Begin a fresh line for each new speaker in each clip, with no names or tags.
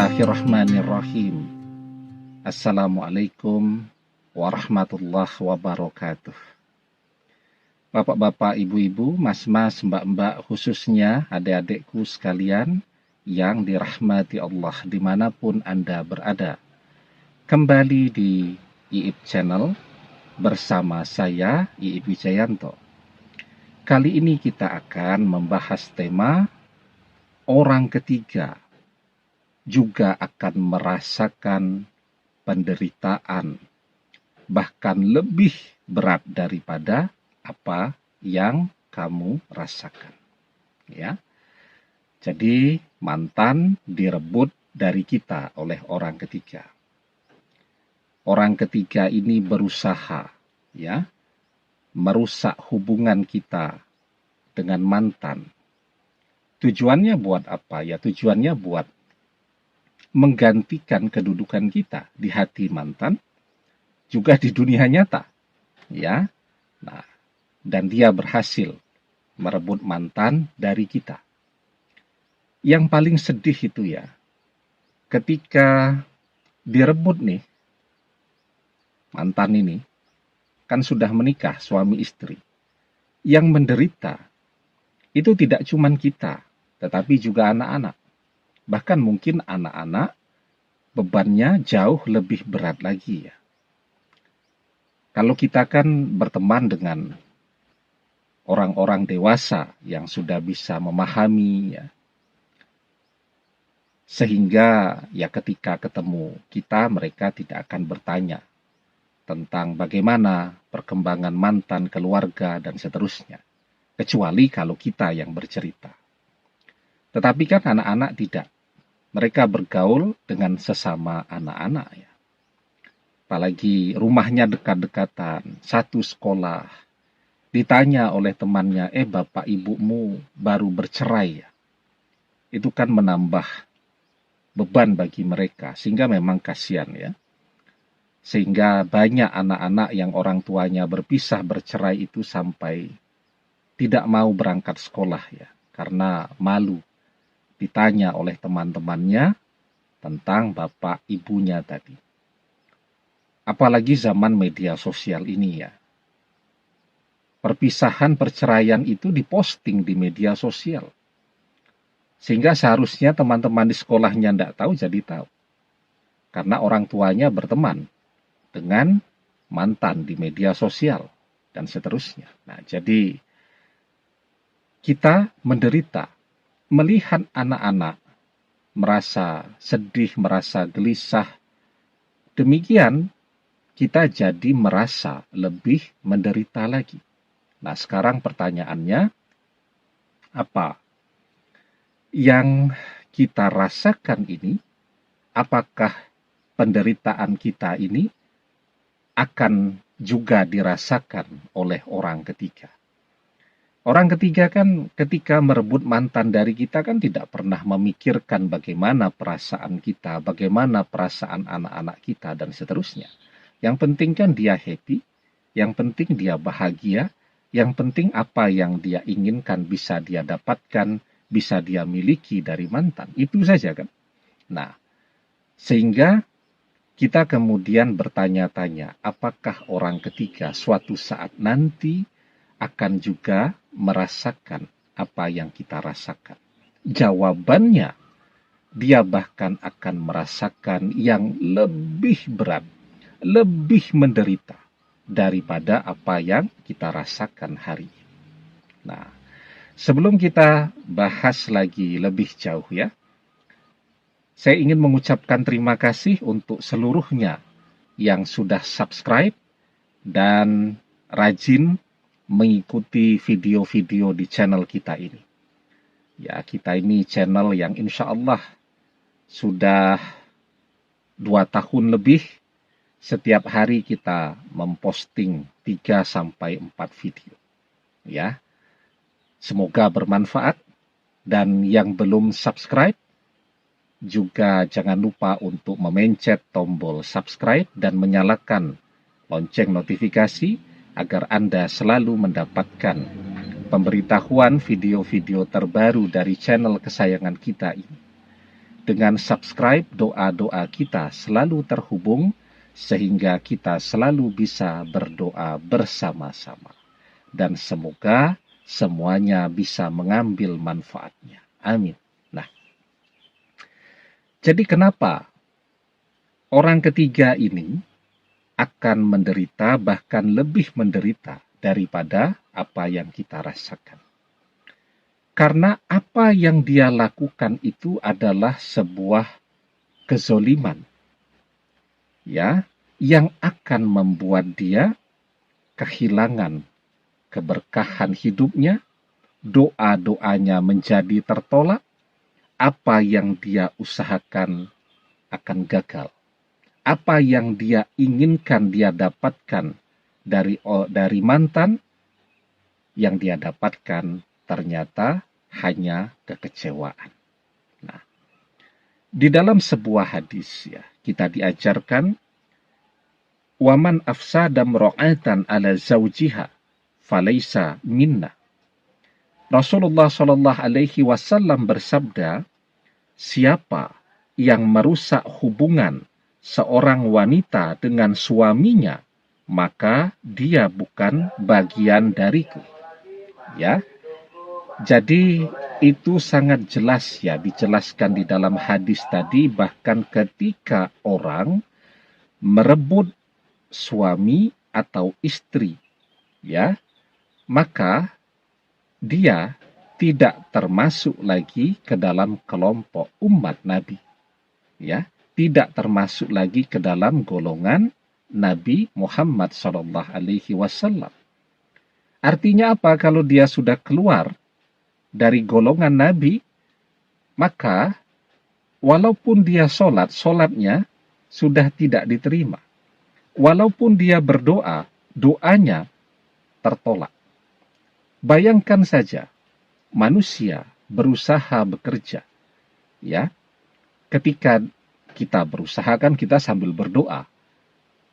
Bismillahirrahmanirrahim. Assalamualaikum warahmatullahi wabarakatuh. Bapak-bapak, ibu-ibu, mas-mas, mbak-mbak, khususnya adik-adikku sekalian yang dirahmati Allah dimanapun Anda berada. Kembali di IIP Channel bersama saya, IIP Wijayanto. Kali ini kita akan membahas tema orang ketiga juga akan merasakan penderitaan, bahkan lebih berat daripada apa yang kamu rasakan. Ya, jadi mantan direbut dari kita oleh orang ketiga. Orang ketiga ini berusaha, ya, merusak hubungan kita dengan mantan. Tujuannya buat apa? Ya, tujuannya buat menggantikan kedudukan kita di hati mantan, juga di dunia nyata. Ya, nah, dan dia berhasil merebut mantan dari kita. Yang paling sedih itu ya, ketika direbut nih, mantan ini kan sudah menikah, suami istri. Yang menderita itu tidak cuma kita, tetapi juga anak-anak. Bahkan mungkin anak-anak bebannya jauh lebih berat lagi ya. Kalau kita kan berteman dengan orang-orang dewasa yang sudah bisa memahami ya. Sehingga ya ketika ketemu kita, mereka tidak akan bertanya tentang bagaimana perkembangan mantan, keluarga, dan seterusnya. Kecuali kalau kita yang bercerita. Tetapi kan anak-anak tidak. Mereka bergaul dengan sesama anak-anak ya. Apalagi rumahnya dekat-dekatan, satu sekolah. Ditanya oleh temannya, bapak ibumu baru bercerai ya. Itu kan menambah beban bagi mereka, sehingga memang kasihan ya. Sehingga banyak anak-anak yang orang tuanya berpisah, bercerai itu sampai tidak mau berangkat sekolah ya, karena malu ditanya oleh teman-temannya tentang bapak ibunya tadi. Apalagi zaman media sosial ini ya. Perpisahan, perceraian itu diposting di media sosial. Sehingga seharusnya teman-teman di sekolahnya tidak tahu, jadi tahu. Karena orang tuanya berteman dengan mantan di media sosial dan seterusnya. Nah, jadi kita menderita melihat anak-anak merasa sedih, merasa gelisah. Demikian kita jadi merasa lebih menderita lagi. Nah, sekarang pertanyaannya, apa yang kita rasakan ini? Apakah penderitaan kita ini akan juga dirasakan oleh orang ketiga? Orang ketiga kan ketika merebut mantan dari kita kan tidak pernah memikirkan bagaimana perasaan kita, bagaimana perasaan anak-anak kita, dan seterusnya. Yang penting kan dia happy, yang penting dia bahagia, yang penting apa yang dia inginkan bisa dia dapatkan, bisa dia miliki dari mantan. Itu saja kan. Nah, sehingga kita kemudian bertanya-tanya, apakah orang ketiga suatu saat nanti akan juga merasakan apa yang kita rasakan? Jawabannya, dia bahkan akan merasakan yang lebih berat, lebih menderita daripada apa yang kita rasakan hari ini. Nah, sebelum kita bahas lagi lebih jauh ya, saya ingin mengucapkan terima kasih untuk seluruhnya yang sudah subscribe dan rajin mengikuti video-video di channel kita ini. Ya, kita ini channel yang insya Allah sudah 2 tahun lebih. Setiap hari kita memposting 3-4 video. Ya, semoga bermanfaat. Dan yang belum subscribe, juga jangan lupa untuk memencet tombol subscribe dan menyalakan lonceng notifikasi agar Anda selalu mendapatkan pemberitahuan video-video terbaru dari channel kesayangan kita ini. Dengan subscribe, doa-doa kita selalu terhubung, sehingga kita selalu bisa berdoa bersama-sama. Dan semoga semuanya bisa mengambil manfaatnya. Amin. Nah, jadi kenapa orang ketiga ini akan menderita, bahkan lebih menderita daripada apa yang kita rasakan? Karena apa yang dia lakukan itu adalah sebuah kezoliman, ya, yang akan membuat dia kehilangan keberkahan hidupnya, doa-doanya menjadi tertolak, apa yang dia usahakan akan gagal. Apa yang dia inginkan dia dapatkan dari mantan, yang dia dapatkan ternyata hanya kekecewaan. Nah, di dalam sebuah hadis ya, kita diajarkan waman afsada mra'atan ala zawjiha falaisa minna. Rasulullah Shallallahu alaihi wasallam bersabda, siapa yang merusak hubungan seorang wanita dengan suaminya, maka dia bukan bagian dariku. Ya. Jadi itu sangat jelas ya, dijelaskan di dalam hadis tadi, bahkan ketika orang merebut suami atau istri, ya, maka dia tidak termasuk lagi ke dalam kelompok umat Nabi, ya, tidak termasuk lagi ke dalam golongan Nabi Muhammad SAW. Artinya apa? Kalau dia sudah keluar dari golongan Nabi, maka walaupun dia sholatnya sudah tidak diterima. Walaupun dia berdoa, doanya tertolak. Bayangkan saja, manusia berusaha bekerja, ya. Ketika kita berusaha kan kita sambil berdoa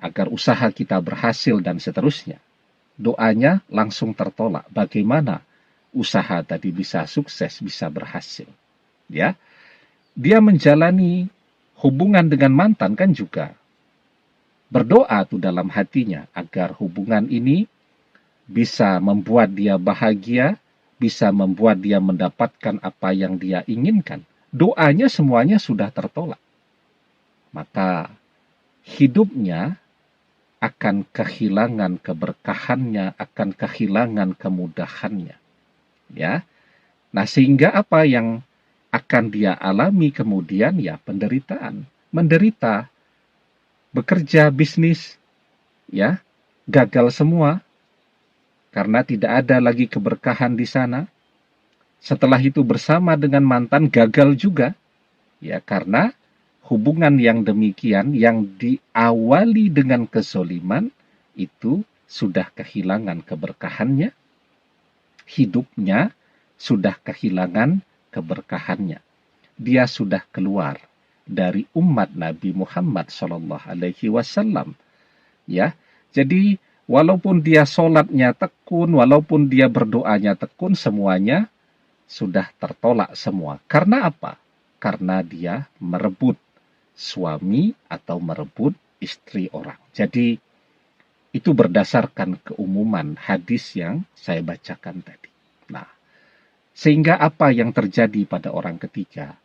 agar usaha kita berhasil dan seterusnya. Doanya langsung tertolak. Bagaimana usaha tadi bisa sukses, bisa berhasil? Ya, dia menjalani hubungan dengan mantan kan juga berdoa tuh dalam hatinya agar hubungan ini bisa membuat dia bahagia, bisa membuat dia mendapatkan apa yang dia inginkan. Doanya semuanya sudah tertolak. Maka hidupnya akan kehilangan keberkahannya, akan kehilangan kemudahannya. Ya. Nah, sehingga apa yang akan dia alami kemudian ya penderitaan. Menderita, bekerja, bisnis, ya, gagal semua karena tidak ada lagi keberkahan di sana. Setelah itu bersama dengan mantan gagal juga, ya, karena hubungan yang demikian yang diawali dengan kezoliman itu sudah kehilangan keberkahannya, hidupnya sudah kehilangan keberkahannya. Dia sudah keluar dari umat Nabi Muhammad SAW. Ya, jadi walaupun dia sholatnya tekun, walaupun dia berdoanya tekun, semuanya sudah tertolak semua. Karena apa? Karena dia merebut suami atau merebut istri orang. Jadi itu berdasarkan keumuman hadis yang saya bacakan tadi. Nah, sehingga apa yang terjadi pada orang ketiga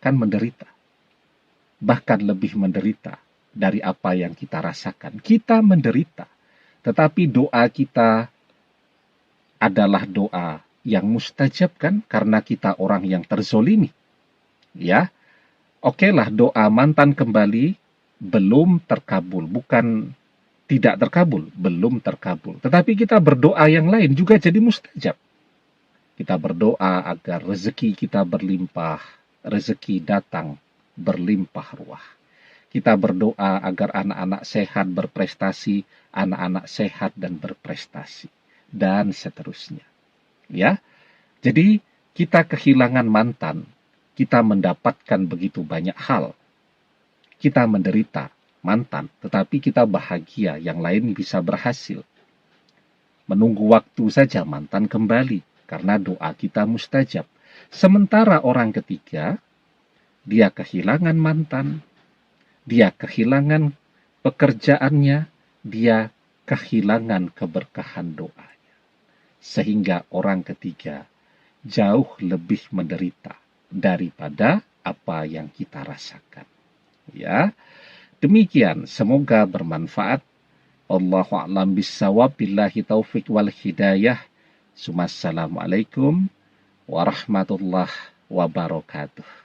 kan menderita. Bahkan lebih menderita dari apa yang kita rasakan. Kita menderita, tetapi doa kita adalah doa yang mustajab kan, karena kita orang yang terzolimi. Ya, okelah doa mantan kembali belum terkabul, bukan tidak terkabul, belum terkabul. Tetapi kita berdoa yang lain juga jadi mustajab. Kita berdoa agar rezeki kita berlimpah, rezeki datang berlimpah ruah. Kita berdoa agar anak-anak sehat berprestasi, anak-anak sehat dan berprestasi, dan seterusnya. Ya, jadi kita kehilangan mantan, kita mendapatkan begitu banyak hal. Kita menderita mantan, tetapi kita bahagia, yang lain bisa berhasil. Menunggu waktu saja mantan kembali, karena doa kita mustajab. Sementara orang ketiga dia kehilangan mantan, dia kehilangan pekerjaannya, dia kehilangan keberkahan doanya. Sehingga orang ketiga jauh lebih menderita daripada apa yang kita rasakan. Ya, demikian, semoga bermanfaat. Allahu a'lam bissawab, billahi taufik wal hidayah. Assalamualaikum warahmatullahi wabarakatuh.